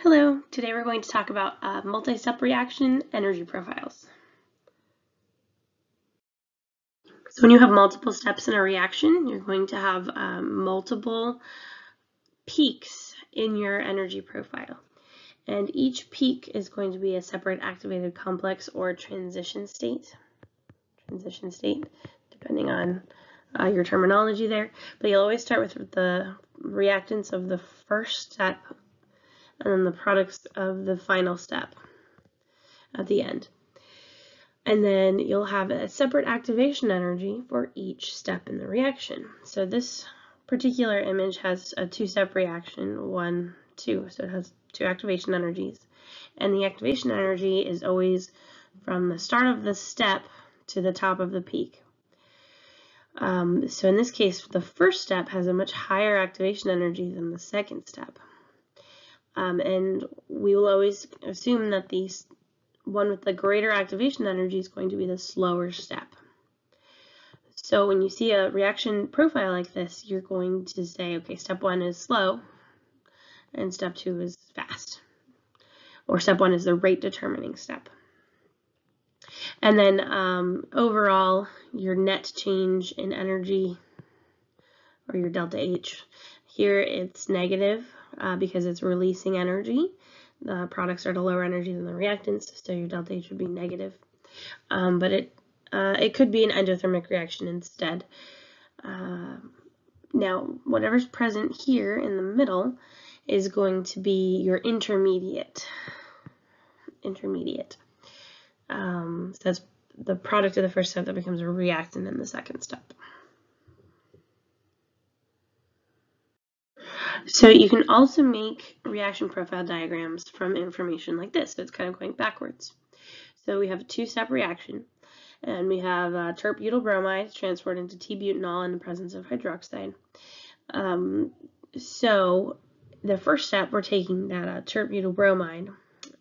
Hello, today we're going to talk about multi-step reaction energy profiles. So when you have multiple steps in a reaction, you're going to have multiple peaks in your energy profile. And each peak is going to be a separate activated complex or transition state, depending on your terminology there. But you'll always start with the reactants of the first step and then the products of the final step at the end. And then you'll have a separate activation energy for each step in the reaction. So this particular image has a two-step reaction, 1, 2. So it has two activation energies. And the activation energy is always from the start of the step to the top of the peak. So in this case, the first step has a much higher activation energy than the second step. And we will always assume that the one with the greater activation energy is going to be the slower step. So when you see a reaction profile like this, you're going to say, okay, step 1 is slow and step 2 is fast. Or step 1 is the rate determining step. And then overall, your net change in energy, or your delta H, here it's negative because it's releasing energy. The products are at a lower energy than the reactants, so your delta H would be negative. But it could be an endothermic reaction instead. Now, whatever's present here in the middle is going to be your intermediate. So that's the product of the first step that becomes a reactant in the second step. So you can also make reaction profile diagrams from information like this. So it's kind of going backwards. So we have a two-step reaction, and we have tert-butyl bromide transferred into T-butanol in the presence of hydroxide. So the first step, we're taking that tert-butyl bromide,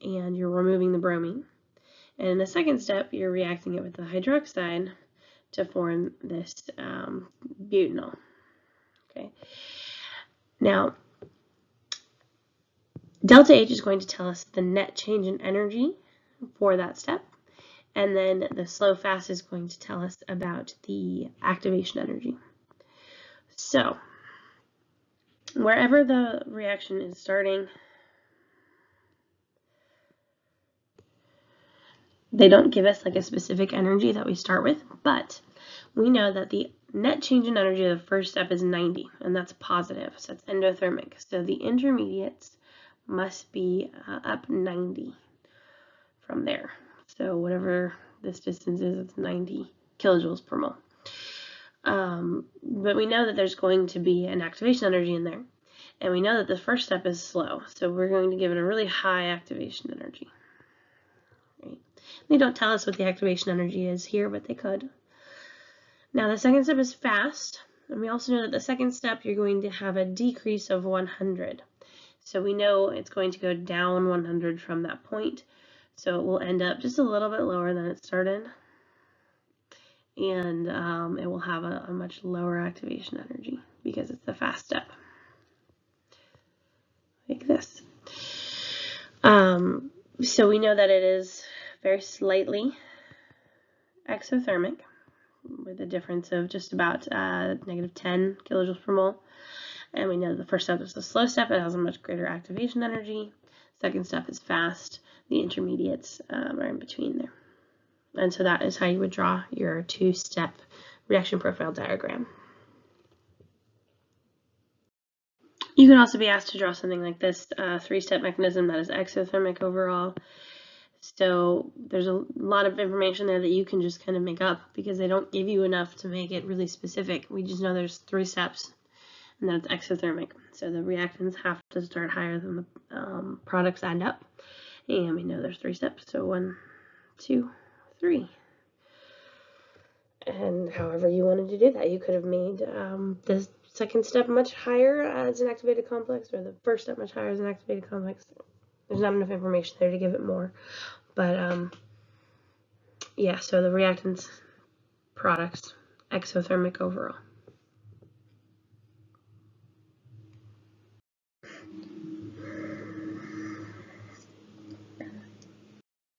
and you're removing the bromine. And in the second step, you're reacting it with the hydroxide to form this butanol. Okay. Now, delta H is going to tell us the net change in energy for that step, and then the slow fast is going to tell us about the activation energy. So, wherever the reaction is starting, they don't give us like a specific energy that we start with, but we know that the net change in energy of the first step is 90, and that's positive, so it's endothermic. So the intermediates must be up 90 from there. So whatever this distance is, it's 90 kilojoules per mole. But we know that there's going to be an activation energy in there, and we know that the first step is slow, so we're going to give it a really high activation energy. Right? They don't tell us what the activation energy is here, but they could. Now the second step is fast, and we also know that the second step you're going to have a decrease of 100. So we know it's going to go down 100 from that point, so it will end up just a little bit lower than it started, and it will have a much lower activation energy because it's the fast step, like this. So we know that it is very slightly exothermic, with a difference of just about negative 10 kilojoules per mole. And we know the first step is the slow step. It has a much greater activation energy. Second step is fast. The intermediates are in between there. And so that is how you would draw your two-step reaction profile diagram. You can also be asked to draw something like this, three-step mechanism that is exothermic overall. So there's a lot of information there that you can just kind of make up because they don't give you enough to make it really specific. We just know there's 3 steps and that it's exothermic. So the reactants have to start higher than the products end up. And we know there's 3 steps. So 1, 2, 3. And however you wanted to do that, you could have made the second step much higher as an activated complex, or the first step much higher as an activated complex. There's not enough information there to give it more. But yeah, so the reactants, products, exothermic overall.